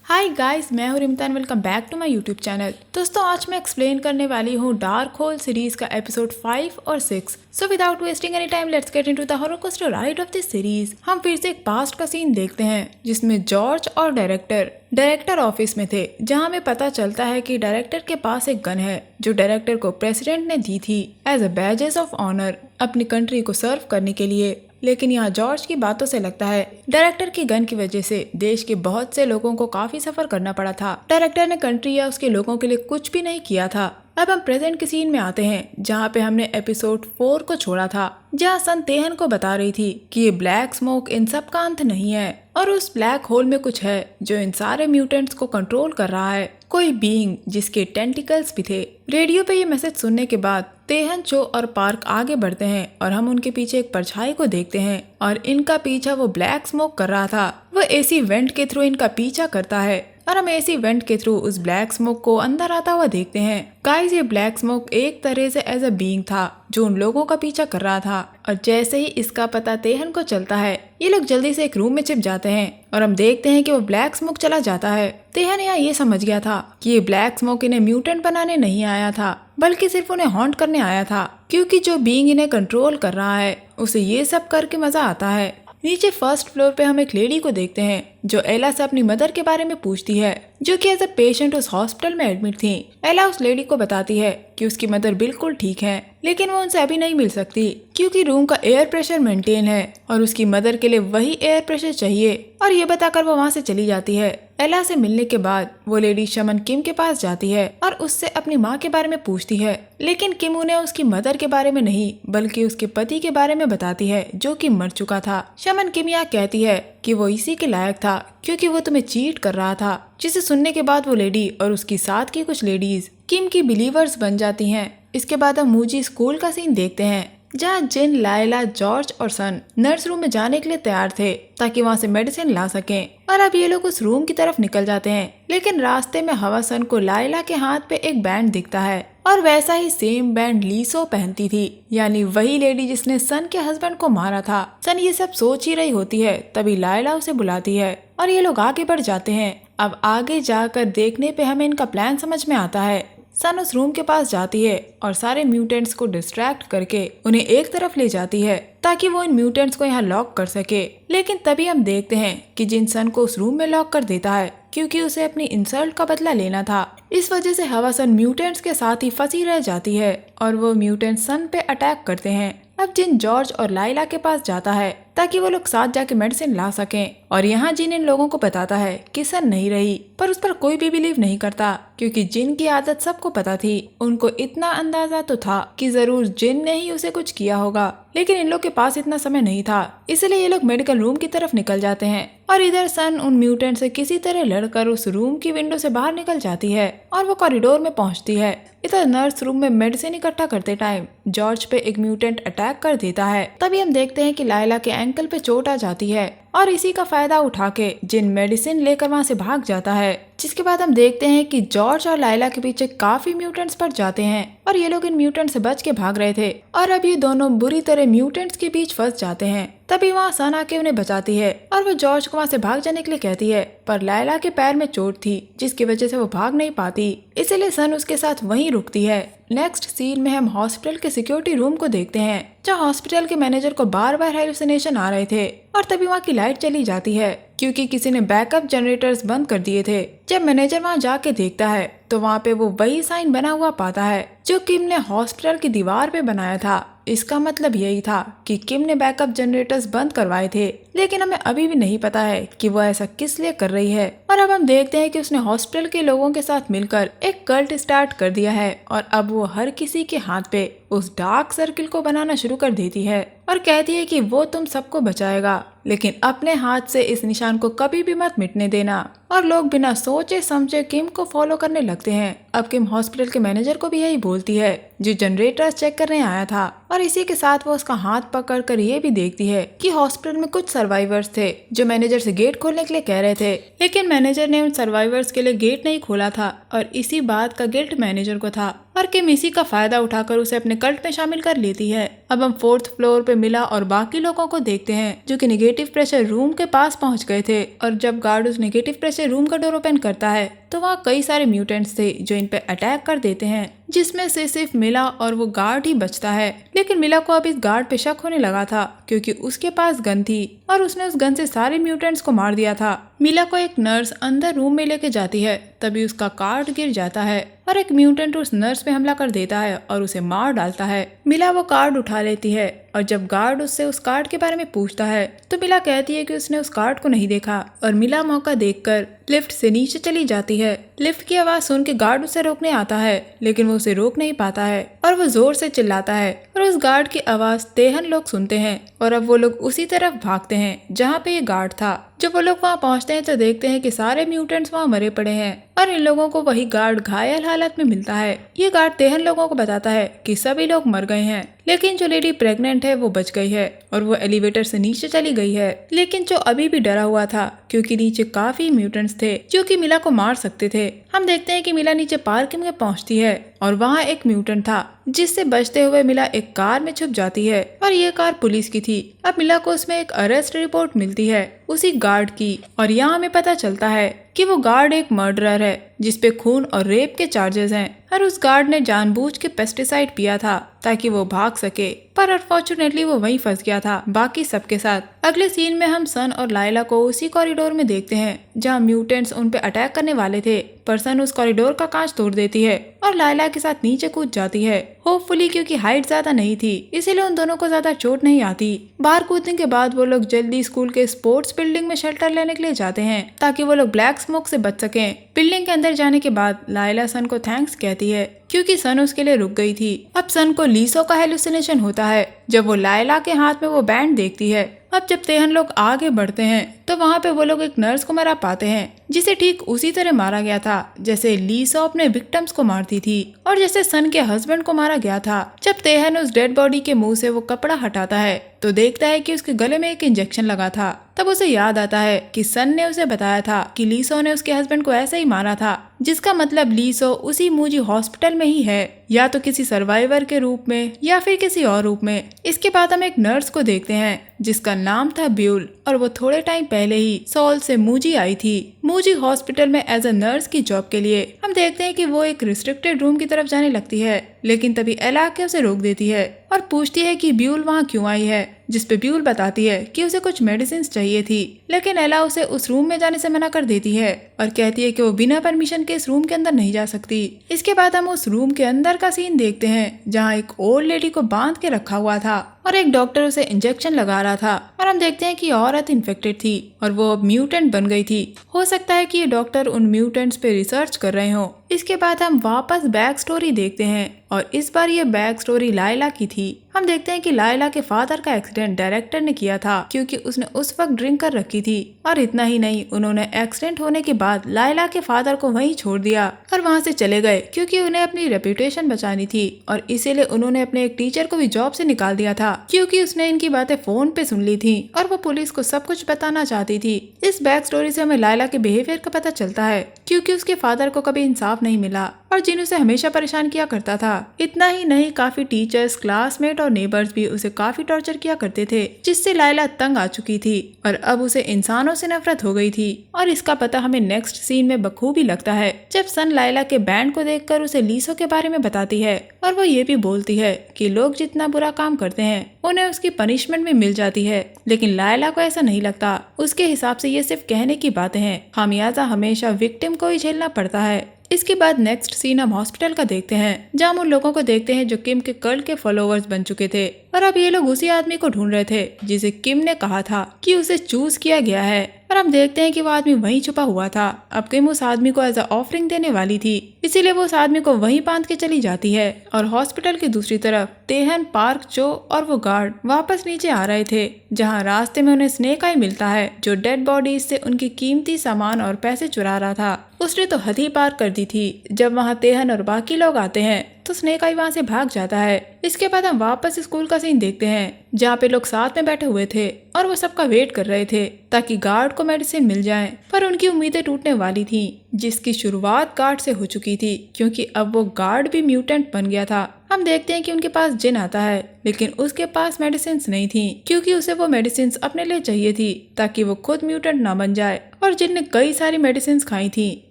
हाय guys, मैं हूँ Rimtan. Welcome back to my YouTube channel. दोस्तों, आज मैं एक्सप्लेन करने वाली हूँ डार्क होल सीरीज का एपिसोड 5 और 6। So without wasting any time, let's get into the horror coaster ride of this series. हम फिर से एक पास्ट का सीन देखते हैं जिसमें जॉर्ज और डायरेक्टर ऑफिस में थे, जहाँ हमें पता चलता है कि डायरेक्टर के पास एक गन है जो डायरेक्टर को प्रेसिडेंट ने दी थी as a badges of honour अपनी कंट्री को सर्व करने के लिए। लेकिन यहाँ जॉर्ज की बातों से लगता है डायरेक्टर की गन की वजह से देश के बहुत से लोगों को काफी सफर करना पड़ा था। डायरेक्टर ने कंट्री या उसके लोगों के लिए कुछ भी नहीं किया था। अब हम प्रेजेंट के सीन में आते हैं, जहाँ पे हमने एपिसोड 4 को छोड़ा था, जहाँ सन तेहन को बता रही थी कि ये ब्लैक स्मोक इन सब का अंत नहीं है और उस ब्लैक होल में कुछ है जो इन सारे म्यूटेंट्स को कंट्रोल कर रहा है, कोई बीइंग जिसके टेंटिकल्स भी थे। रेडियो पे ये मैसेज सुनने के बाद तेहन, चो और पार्क आगे बढ़ते हैं और हम उनके पीछे एक परछाई को देखते हैं और इनका पीछा वो ब्लैक स्मोक कर रहा था। वो एसी वेंट के थ्रू इनका पीछा करता है और हम एसी वेंट के थ्रू उस ब्लैक स्मोक को अंदर आता हुआ देखते हैं। गाइस, ये ब्लैक स्मोक एक तरह से एज अ बीइंग था जो उन लोगों का पीछा कर रहा था और जैसे ही इसका पता तेहन को चलता है, ये लोग जल्दी से एक रूम में छिप जाते हैं और हम देखते हैं कि वो ब्लैक स्मोक चला जाता है। तेहन यहाँ ये समझ गया था कि ये ब्लैक स्मोक इन्हें म्यूटेंट बनाने नहीं आया था, बल्कि सिर्फ उन्हें हॉन्ट करने आया था, क्योंकि जो बीइंग इन्हें कंट्रोल कर रहा है उसे ये सब करके मजा आता है। नीचे फर्स्ट फ्लोर पे हम एक लेडी को देखते हैं जो एला से अपनी मदर के बारे में पूछती है, जो कि एज अ पेशेंट उस हॉस्पिटल में एडमिट थी। एला उस लेडी को बताती है कि उसकी मदर बिल्कुल ठीक है, लेकिन वो उनसे अभी नहीं मिल सकती क्योंकि रूम का एयर प्रेशर मेंटेन है और उसकी मदर के लिए वही एयर प्रेशर चाहिए। और ये बताकर वो वहाँ से चली जाती है। एला से मिलने के बाद वो लेडी शमन किम के पास जाती है और उससे अपनी माँ के बारे में पूछती है, लेकिन किम उन्हें उसकी मदर के बारे में नहीं बल्कि उसके पति के बारे में बताती है जो कि मर चुका था। शमन किम यहाँ कहती है कि वो इसी के लायक था क्योंकि वो तुम्हें चीट कर रहा था, जिसे सुनने के बाद वो लेडी और उसकी साथ की कुछ लेडीज किम की बिलीवर्स बन जाती हैं। इसके बाद हम मूजी स्कूल का सीन देखते हैं, जहाँ जिन, लायला, जॉर्ज और सन नर्स रूम में जाने के लिए तैयार थे ताकि वहाँ से मेडिसिन ला सकें। और अब ये लोग उस रूम की तरफ निकल जाते हैं, लेकिन रास्ते में हवा सन को लायला के हाथ पे एक बैंड दिखता है और वैसा ही सेम बैंड लीसो पहनती थी, यानी वही लेडी जिसने सन के हस्बैंड को मारा था। सन ये सब सोच ही रही होती है, तभी लायला उसे बुलाती है और ये लोग आगे बढ़ जाते हैं। अब आगे जाकर देखने पे हमें इनका प्लान समझ में आता है। सन उस रूम के पास जाती है और सारे म्यूटेंट्स को डिस्ट्रैक्ट करके उन्हें एक तरफ ले जाती है ताकि वो इन म्यूटेंट्स को यहाँ लॉक कर सके। लेकिन तभी हम देखते हैं कि जिन सन को उस रूम में लॉक कर देता है क्योंकि उसे अपनी इंसल्ट का बदला लेना था। इस वजह से हवा सन म्यूटेंट्स के साथ ही फंसी रह जाती है और वो म्यूटेंट्स सन पे अटैक करते हैं। अब जिन जॉर्ज और लाइला के पास जाता है ताकि वो लोग साथ जाके मेडिसिन ला सकें और यहाँ जिन इन लोगों को बताता है कि सन नहीं रही, पर उस पर कोई भी बिलीव नहीं करता क्योंकि जिन की आदत सबको पता थी। उनको इतना अंदाजा तो था कि जरूर जिन ने ही उसे कुछ किया होगा, लेकिन इन लोग के पास इतना समय नहीं था, इसलिए ये लोग मेडिकल रूम की तरफ निकल जाते हैं और इधर सन उन म्यूटेंट से किसी तरह लड़कर उस रूम की विंडो से बाहर निकल जाती है और वो कॉरिडोर में पहुंचती है। इधर नर्स रूम में मेडिसिन इकट्ठा करते टाइम जॉर्ज पे एक म्यूटेंट अटैक कर देता है। तभी हम देखते हैं कि लायला के एंकल पे चोट आ जाती है और इसी का फायदा उठा के जिन मेडिसिन लेकर वहाँ से भाग जाता है। जिसके बाद हम देखते हैं कि जॉर्ज और लायला के पीछे काफी म्यूटेंट्स पड़ जाते हैं और ये लोग इन म्यूटेंट से बच के भाग रहे थे और अब ये दोनों बुरी तरह म्यूटेंट्स के बीच फंस जाते हैं। तभी वहाँ सन आके उन्हें बचाती है और वो जॉर्ज को वहाँ से भाग जाने के लिए कहती है, पर लायला के पैर में चोट थी जिसकी वजह से वो भाग नहीं पाती, इसलिए सन उसके साथ वहीं रुकती है। नेक्स्ट सीन में हम हॉस्पिटल के सिक्योरिटी रूम को देखते हैं, जहाँ हॉस्पिटल के मैनेजर को बार बार हेलुसिनेशन आ रहे थे और तभी वहाँ की लाइट चली जाती है क्योंकि किसी ने बैकअप जनरेटर्स बंद कर दिए थे। जब मैनेजर वहाँ जाके देखता है तो वहाँ पे वो वही साइन बना हुआ पाता है जो किम ने हॉस्पिटल की दीवार पे बनाया था। इसका मतलब यही था कि किम ने बैकअप जनरेटर्स बंद करवाए थे, लेकिन हमें अभी भी नहीं पता है कि वो ऐसा किस लिए कर रही है। और अब हम देखते हैं कि उसने हॉस्पिटल के लोगों के साथ मिलकर एक कल्ट स्टार्ट कर दिया है और अब वो हर किसी के हाथ पे उस डार्क सर्किल को बनाना शुरू कर देती है और कहती है कि वो तुम सबको बचाएगा, लेकिन अपने हाथ से इस निशान को कभी भी मत मिटने देना। और लोग बिना सोचे समझे किम को फॉलो करने लगते हैं। अब किम हॉस्पिटल के मैनेजर को भी यही बोलती है जो जनरेटर्स चेक करने आया था और इसी के साथ वो उसका हाथ पकड़कर ये भी देखती है कि हॉस्पिटल में कुछ सर्वाइवर्स थे जो मैनेजर से गेट खोलने के लिए कह रहे थे, लेकिन मैनेजर ने उन सर्वाइवर्स के लिए गेट नहीं खोला था और इसी बात का गिल्ट मैनेजर को था और किम इसी का फायदा उठाकर उसे अपने कल्ट में शामिल कर लेती है। अब हम 4th फ्लोर पे मिला और बाकी लोगों को देखते हैं जो कि नेगेटिव प्रेशर रूम के पास पहुंच गए थे। और जब गार्ड उस नेगेटिव प्रेशर रूम का डोर ओपन करता है तो वहाँ कई सारे म्यूटेंट्स थे जो इन पे अटैक कर देते हैं, जिसमें से सिर्फ मिला और वो गार्ड ही बचता है। लेकिन मिला को अब इस गार्ड पे शक होने लगा था क्योंकि उसके पास गन थी और उसने उस गन से सारे म्यूटेंट्स को मार दिया था। मिला को एक नर्स अंदर रूम में लेके जाती है, तभी उसका कार्ड गिर जाता है और एक म्यूटेंट उस नर्स पे हमला कर देता है और उसे मार डालता है। मिला वो कार्ड उठा लेती है और जब गार्ड उससे उस कार्ड के बारे में पूछता है तो मिला कहती है कि उसने उस कार्ड को नहीं देखा और मिला मौका देखकर लिफ्ट से नीचे चली जाती है। लिफ्ट की आवाज सुन के गार्ड उसे रोकने आता है लेकिन वो उसे रोक नहीं पाता है और वो जोर से चिल्लाता है और उस गार्ड की आवाज तेहन लोग सुनते हैं और अब वो लोग उसी तरफ भागते हैं जहाँ पे ये गार्ड था। जब वो लोग वहाँ पहुँचते हैं तो देखते हैं कि सारे म्यूटेंट्स वहाँ मरे पड़े हैं और इन लोगों को वही गार्ड घायल हालत में मिलता है। ये गार्ड तेहन लोगों को बताता है कि सभी लोग मर गए हैं लेकिन जो लेडी प्रेग्नेंट है वो बच गई है और वो एलिवेटर से नीचे चली गई है। लेकिन जो अभी भी डरा हुआ था क्योंकि नीचे काफी म्यूटेंट्स थे जो कि मिला को मार सकते थे। हम देखते हैं कि मिला नीचे पार्किंग में पहुंचती है और वहाँ एक म्यूटेंट था जिससे बचते हुए मिला एक कार में छुप जाती है और ये कार पुलिस की थी। अब मिला को उसमें एक अरेस्ट रिपोर्ट मिलती है उसी गार्ड की और यहाँ हमें पता चलता है कि वो गार्ड एक मर्डरर है जिसपे खून और रेप के चार्जेस हैं और उस गार्ड ने जानबूझ के पेस्टिसाइड पिया था ताकि वो भाग सके, पर अनफॉर्चुनेटली वो वहीं फंस गया था बाकी सबके साथ। अगले सीन में हम सन और लाइला को उसी कॉरिडोर में देखते हैं जहाँ म्यूटेंट्स उन पे अटैक करने वाले थे, पर सन उस कॉरिडोर का कांच तोड़ देती है और लाइला के साथ नीचे कूद जाती है। होपफुली क्योंकि हाइट ज्यादा नहीं थी इसीलिए उन दोनों को ज्यादा चोट नहीं आती। बाहर कूदने के बाद वो लोग जल्दी स्कूल के स्पोर्ट्स बिल्डिंग में शेल्टर लेने के लिए जाते हैं ताकि वो लोग ब्लैक स्मोक से बच सकें। बिल्डिंग के अंदर जाने के बाद लाइला सन को थैंक्स कहती है क्योंकि सन उसके लिए रुक गई थी। अब सन को लीसो का हेलुसिनेशन होता है जब वो लाइला के हाथ में वो बैंड देखती है। अब जब तेहन लोग आगे बढ़ते हैं तो वहाँ पे वो लोग एक नर्स को मरा पाते हैं जिसे ठीक उसी तरह मारा गया था जैसे लीसो अपने विक्टिम्स को मारती थी और जैसे सन के हस्बैंड को मारा गया था। जब तेहन उस डेड बॉडी के मुंह से वो कपड़ा हटाता है तो देखता है कि उसके गले में एक इंजेक्शन लगा था। तब उसे याद आता है कि सन ने उसे बताया था कि लीसो ने उसके हस्बैंड को ऐसे ही मारा था, जिसका मतलब लीसो उसी मूजी हॉस्पिटल में ही है, या तो किसी सर्वाइवर के रूप में या फिर किसी और रूप में। इसके बाद हम एक नर्स को देखते हैं जिसका नाम था ब्यूल और वो थोड़े टाइम पहले ही सॉल से मूजी आई थी मूजी हॉस्पिटल में एज अ नर्स की जॉब के लिए। हम देखते हैं कि वो एक रिस्ट्रिक्टेड रूम की तरफ जाने लगती है लेकिन तभी एला के उसे रोक देती है और पूछती है कि ब्यूल वहाँ क्यों आई है, जिसपे ब्यूल बताती है कि उसे कुछ मेडिसिन चाहिए थी। लेकिन एला उसे उस रूम में जाने से मना कर देती है और कहती है कि वो बिना परमिशन के इस रूम के अंदर नहीं जा सकती। इसके बाद हम उस रूम के अंदर का सीन देखते हैं जहाँ एक ओल्ड लेडी को बांध के रखा हुआ था और एक डॉक्टर उसे इंजेक्शन लगा रहा था और हम देखते हैं कि औरत इन्फेक्टेड थी और वो अब म्यूटेंट बन गई थी। हो सकता है कि ये डॉक्टर उन म्यूटेंट्स पे रिसर्च कर रहे हो। इसके बाद हम वापस बैक स्टोरी देखते हैं और इस बार ये बैक स्टोरी लाइला की थी। हम देखते हैं कि लाइला के फादर का एक्सीडेंट डायरेक्टर ने किया था क्योंकि उसने उस वक्त ड्रिंक कर रखी थी और इतना ही नहीं, उन्होंने एक्सीडेंट होने के बाद लाइला के फादर को वहीं छोड़ दिया और वहां से चले गए क्योंकि उन्हें अपनी रेपुटेशन बचानी थी और इसीलिए उन्होंने अपने एक टीचर को भी जॉब से निकाल दिया था क्योंकि उसने इनकी बातें फोन पे सुन ली थी और वो पुलिस को सब कुछ बताना चाहती थी। इस बैक स्टोरी से हमें लाइला के बिहेवियर का पता चलता है क्योंकि उसके फादर को कभी इंसाफ नहीं मिला और जिन उसे हमेशा परेशान किया करता था। इतना ही नहीं, काफी टीचर्स, क्लासमेट और नेबर्स भी उसे काफी टॉर्चर किया करते थे जिससे लाइला तंग आ चुकी थी और अब उसे इंसानों से नफरत हो गई थी। और इसका पता हमें नेक्स्ट सीन में बखूबी लगता है जब सन लाइला के बैंड को देखकर उसे लीसो के बारे में बताती है और वो ये भी बोलती है कि लोग जितना बुरा काम करते हैं उन्हें उसकी पनिशमेंट भी मिल जाती है, लेकिन लाइला को ऐसा नहीं लगता। उसके हिसाब से ये सिर्फ कहने की बातें हैं, खामियाजा हमेशा विक्टिम को ही झेलना पड़ता है। इसके बाद नेक्स्ट सीन हम हॉस्पिटल का देखते हैं जहाँ हम उन लोगों को देखते हैं जो किम के कल्ट के फॉलोअर्स बन चुके थे और अब ये लोग उसी आदमी को ढूंढ रहे थे जिसे किम ने कहा था कि उसे चूज किया गया है और हम देखते हैं कि वो आदमी वहीं छुपा हुआ था। अब किम उस आदमी को एज अ ऑफरिंग देने वाली थी, इसीलिए वो उस आदमी को वहीं बांध के चली जाती है और हॉस्पिटल की दूसरी तरफ तेहन, पार्क, चो और वो गार्ड वापस नीचे आ रहे थे जहाँ रास्ते में उन्हें स्नेक आई मिलता है जो डेड बॉडीज से उनकी कीमती सामान और पैसे चुरा रहा था। उसने तो हद ही पार कर दी थी। जब वहाँ तेहन और बाकी लोग आते हैं तो स्नेक आई वहाँ से भाग जाता है। इसके बाद हम वापस स्कूल का सीन देखते हैं जहाँ पे लोग साथ में बैठे हुए थे और वो सबका वेट कर रहे थे ताकि गार्ड को मेडिसिन मिल जाए, पर उनकी उम्मीदें टूटने वाली थी जिसकी शुरुआत गार्ड से हो चुकी थी क्योंकि अब वो गार्ड भी म्यूटेंट बन गया था। हम देखते हैं कि उनके पास जिन आता है लेकिन उसके पास मेडिसिन नहीं थी, क्योंकि उसे वो मेडिसिन अपने लिए चाहिए थी ताकि वो खुद म्यूटेंट ना बन जाए। और जिन ने कई सारी मेडिसिन खाई थी,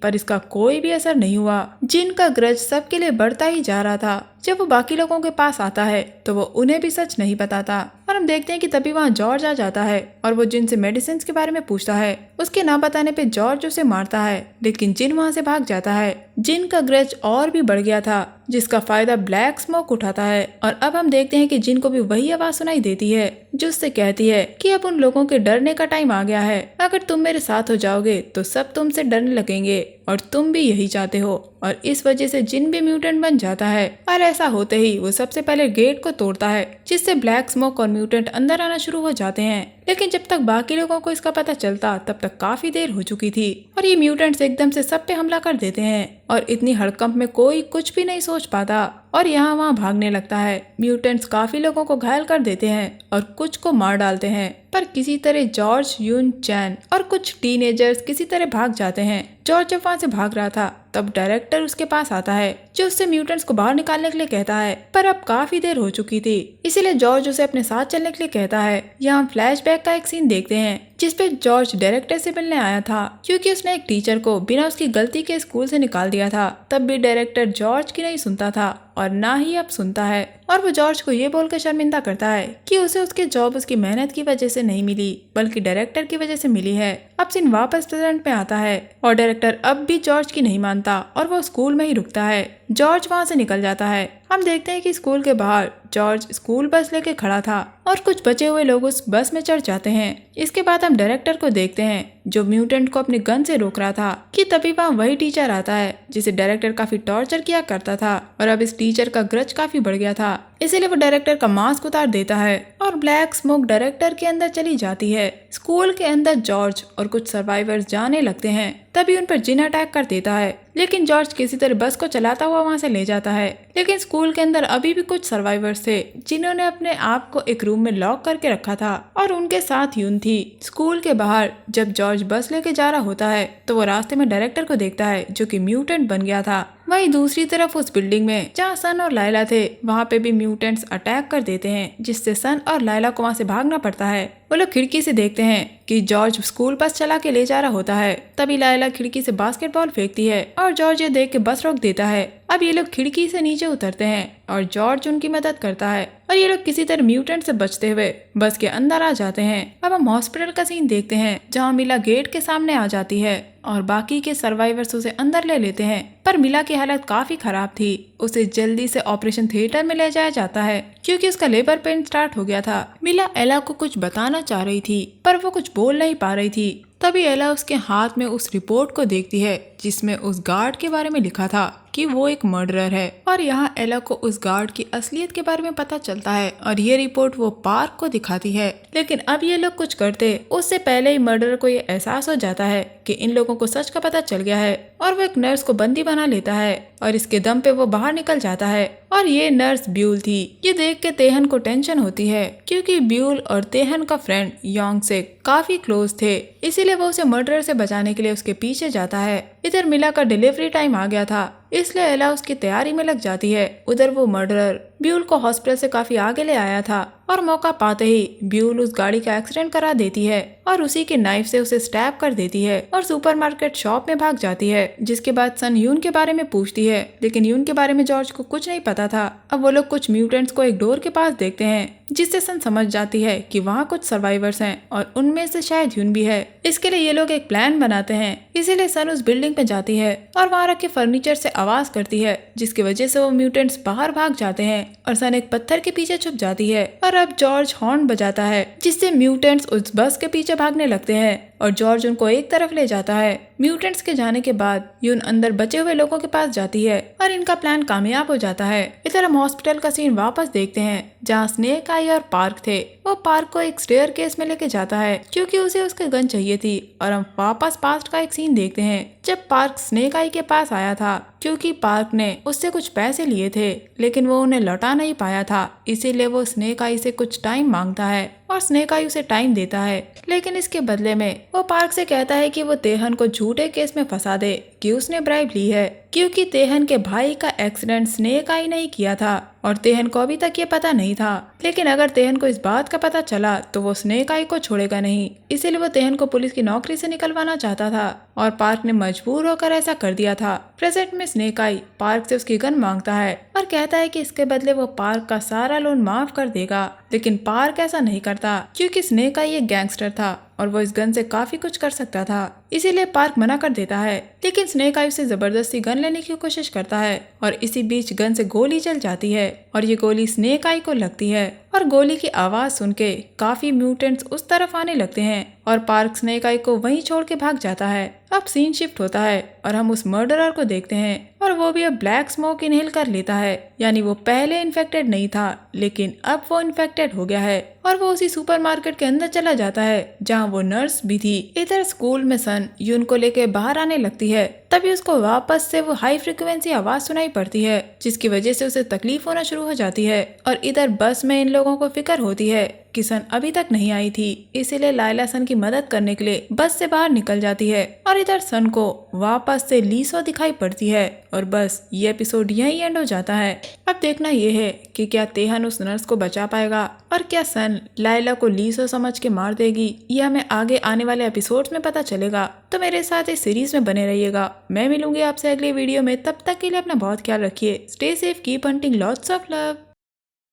पर इसका कोई भी असर नहीं हुआ। जिन का ग्रज सबके लिए बढ़ता ही जा रहा था। जब वो बाकी लोगों के पास आता है तो वो उन्हें भी सच नहीं बताता, और हम देखते हैं कि तभी वहाँ जॉर्ज आ जाता है और वो जिन से मेडिसिन के बारे में पूछता है। उसके ना बताने पे जॉर्ज उसे मारता है, लेकिन जिन वहाँ से भाग जाता है। जिन का ग्रज और भी बढ़ गया था, जिसका फायदा ब्लैक स्मोक उठाता है। और अब हम देखते हैं कि जिन को भी वही आवाज सुनाई देती है जो उससे कहती है कि अब उन लोगों के डरने का टाइम आ गया है। अगर तुम मेरे साथ हो जाओगे तो सब तुमसे डरने लगेंगे, और तुम भी यही चाहते हो। और इस वजह से जिन भी म्यूटेंट बन जाता है, और ऐसा होते ही वो सबसे पहले गेट को तोड़ता है, जिससे ब्लैक स्मोक और म्यूटेंट अंदर आना शुरू हो जाते हैं। लेकिन जब तक बाकी लोगों को इसका पता चलता तब तक काफी देर हो चुकी थी, और ये म्यूटेंट्स एकदम से सब पे हमला कर देते हैं। और इतनी हड़कंप में कोई कुछ भी नहीं सोच पाता और यहाँ वहाँ भागने लगता है। म्यूटेंट्स काफी लोगों को घायल कर देते हैं और कुछ को मार डालते हैं, पर किसी तरह जॉर्ज, यून, चैन और कुछ टीनेजर्स किसी तरह भाग जाते हैं। जॉर्ज जब वहाँ से भाग रहा था तब डायरेक्टर उसके पास आता है, जो उससे म्यूटेंट्स को बाहर निकालने के लिए कहता है, पर अब काफी देर हो चुकी थी। इसीलिए जॉर्ज उसे अपने साथ चलने के लिए कहता है। यहाँ फ्लैशबैक का एक सीन देखते हैं जिसपे जॉर्ज डायरेक्टर से मिलने आया था, क्योंकि उसने एक टीचर को बिना उसकी गलती के स्कूल से निकाल दिया था। तब भी डायरेक्टर जॉर्ज की नहीं सुनता था और ना ही अब सुनता है, और वो जॉर्ज को ये बोलकर शर्मिंदा करता है कि उसे उसके जॉब उसकी मेहनत की वजह से नहीं मिली, बल्कि डायरेक्टर की वजह से मिली है। अब सीन वापस प्रेजेंट में आता है और डायरेक्टर अब भी जॉर्ज की नहीं मानता और वो स्कूल में ही रुकता है। जॉर्ज वहाँ से निकल जाता है। हम देखते हैं कि स्कूल के बाहर जॉर्ज स्कूल बस लेके खड़ा था और कुछ बचे हुए लोग उस बस में चढ़ जाते हैं। इसके बाद हम डायरेक्टर को देखते हैं जो म्यूटेंट को अपने गन से रोक रहा था, कि तभी वहाँ वही टीचर आता है जिसे डायरेक्टर काफी टॉर्चर किया करता था, और अब इस टीचर का ग्रज काफी बढ़ गया था। इसीलिए वो डायरेक्टर का मास्क उतार देता है और ब्लैक स्मोक डायरेक्टर के अंदर चली जाती है। स्कूल के अंदर जॉर्ज और कुछ सर्वाइवर्स जाने लगते हैं, तभी उन पर जिन अटैक कर देता है, लेकिन जॉर्ज किसी तरह बस को चलाता हुआ वहाँ से ले जाता है। लेकिन स्कूल के अंदर अभी भी कुछ सर्वाइवर्स थे जिन्होंने अपने आप को एक रूम में लॉक करके रखा था, और उनके साथ यून थी। स्कूल के बाहर जब जॉर्ज बस लेके जा रहा होता है तो वो रास्ते में डायरेक्टर को देखता है जो कि म्यूटेंट बन गया था। वहीं दूसरी तरफ उस बिल्डिंग में जहाँ सन और लायला थे, वहाँ पे भी म्यूटेंट्स अटैक कर देते हैं, जिससे सन और लायला को वहाँ से भागना पड़ता है। वो लोग खिड़की से देखते हैं कि जॉर्ज स्कूल बस चला के ले जा रहा होता है। तभी लायला खिड़की से बास्केटबॉल फेंकती है और जॉर्ज ये देख के बस रोक देता है। अब ये लोग खिड़की से नीचे उतरते हैं और जॉर्ज उनकी मदद करता है, और ये लोग किसी तरह म्यूटेंट से बचते हुए बस के अंदर आ जाते हैं। अब हम हॉस्पिटल का सीन देखते हैं जहाँ मिला गेट के सामने आ जाती है और बाकी के सर्वाइवर्स उसे अंदर ले लेते हैं, पर मिला की हालत काफी खराब थी। उसे जल्दी से ऑपरेशन थिएटर में ले जाया जाता है क्योंकि उसका लेबर पेन स्टार्ट हो गया था। मिला एला को कुछ बताना चाह रही थी पर वो कुछ बोल नहीं पा रही थी। तभी एला उसके हाथ में उस रिपोर्ट को देखती है जिसमें उस गार्ड के बारे में लिखा था कि वो एक मर्डरर है, और यहाँ एला को उस गार्ड की असलियत के बारे में पता चलता है और ये रिपोर्ट वो पार्क को दिखाती है। लेकिन अब ये लोग कुछ करते उससे पहले ही मर्डरर को ये एहसास हो जाता है कि इन लोगों को सच का पता चल गया है, और वो एक नर्स को बंदी बना लेता है और इसके दम पे वो बाहर निकल जाता है। और ये नर्स ब्यूल थी। ये देख के तेहन को टेंशन होती है क्योंकि ब्यूल और तेहन का फ्रेंड योंग से काफी क्लोज थे, इसीलिए वो उसे मर्डरर से बचाने के लिए उसके पीछे जाता है। इधर मिला का डिलीवरी टाइम आ गया था, इसलिए एला उसकी तैयारी में लग जाती है। उधर वो मर्डरर ब्यूल को हॉस्पिटल से काफी आगे ले आया था, और मौका पाते ही ब्यूल उस गाड़ी का एक्सीडेंट करा देती है और उसी के नाइफ से उसे स्टैब कर देती है और सुपरमार्केट शॉप में भाग जाती है। जिसके बाद सन यून के बारे में पूछती है, लेकिन यून के बारे में जॉर्ज को कुछ नहीं पता था। अब वो लोग कुछ म्यूटेंट्स को एक डोर के पास देखते हैं, जिससे सन समझ जाती है कि वहाँ कुछ सर्वाइवर्स हैं और उनमें से शायद यून भी है। इसके लिए ये लोग एक प्लान बनाते हैं, इसीलिए सन उस बिल्डिंग पे जाती है और वहाँ रखे फर्नीचर से आवाज करती है, जिसकी वजह से वो म्यूटेंट्स बाहर भाग जाते हैं और सन एक पत्थर के पीछे छुप जाती है। और अब जॉर्ज हॉर्न बजाता है, जिससे म्यूटेंट्स उस बस के पीछे भागने लगते हैं और जॉर्ज उनको एक तरफ ले जाता है। म्यूटेंट्स के जाने के बाद यून अंदर बचे हुए लोगों के पास जाती है और इनका प्लान कामयाब हो जाता है। इधर हम हॉस्पिटल का सीन वापस देखते हैं जहाँ स्नेक आई और पार्क थे। वो पार्क को एक स्टेयर केस में लेके जाता है क्योंकि उसे उसके गन चाहिए थी। और हम वापस पास्ट का एक सीन देखते हैं जब पार्क स्नेक आई के पास आया था, क्योंकि पार्क ने उससे कुछ पैसे लिए थे लेकिन वो उन्हें लौटा नहीं पाया था, इसीलिए वो स्नेक आई से कुछ टाइम मांगता है और स्नेक आई उसे टाइम देता है। लेकिन इसके बदले में वो पार्क से कहता है कि वो तेहन को झूठे केस में फंसा दे कि उसने ब्राइब ली है, क्योंकि तेहन के भाई का एक्सीडेंट स्नेक आई नहीं किया था। और तेहन को अभी तक ये पता नहीं था। लेकिन अगर तेहन को इस बात का पता चला तो वो स्नेक आई को छोड़ेगा नहीं, इसीलिए वो तेहन को पुलिस की नौकरी से निकलवाना चाहता था और पार्क ने मजबूर होकर ऐसा कर दिया था। प्रेजेंट में स्नेक आई पार्क से उसकी गन मांगता है और कहता है कि इसके बदले वो पार्क का सारा लोन माफ कर देगा, लेकिन पार्क ऐसा नहीं करता क्योंकि स्नेक आई एक गैंगस्टर था और वो इस गन से काफी कुछ कर सकता था, इसीलिए पार्क मना कर देता है। लेकिन स्नेक आई से जबरदस्ती गन लेने की कोशिश करता है और इसी बीच गन से गोली चल जाती है और ये गोली स्नेक आई को लगती है और गोली की आवाज सुन के काफी म्यूटेंट्स उस तरफ आने लगते हैं और पार्क स्नेक आई को वहीं छोड़ के भाग जाता है। अब सीन शिफ्ट होता है और हम उस मर्डरर को देखते हैं और वो भी अब ब्लैक स्मोक इनहेल कर लेता है, यानी वो पहले इन्फेक्टेड नहीं था लेकिन अब वो इन्फेक्टेड हो गया है और वो उसी सुपरमार्केट के अंदर चला जाता है जहाँ वो नर्स भी थी। इधर स्कूल में सन यून को लेके बाहर आने लगती है, तभी उसको वापस से वो हाई फ्रिक्वेंसी आवाज सुनाई पड़ती है जिसकी वजह से उसे तकलीफ होना शुरू हो जाती है। और इधर बस में इन लोगों को फिक्र होती है कि सन अभी तक नहीं आई थी, इसीलिए लायला सन की मदद करने के लिए बस से बाहर निकल जाती है और इधर सन को वापस से लीसो दिखाई पड़ती है और बस ये एपिसोड यहीं एंड हो जाता है। अब देखना ये है कि क्या तेहन उस नर्स को बचा पाएगा और क्या सन लायला को लीसो समझ के मार देगी, ये हमें आगे आने वाले एपिसोड्स में पता चलेगा। तो मेरे साथ इस सीरीज में बने रहिएगा। मैं मिलूंगी आपसे अगली वीडियो में, तब तक के लिए अपना बहुत ख्याल रखिए। Stay safe, keep hunting, lots of love.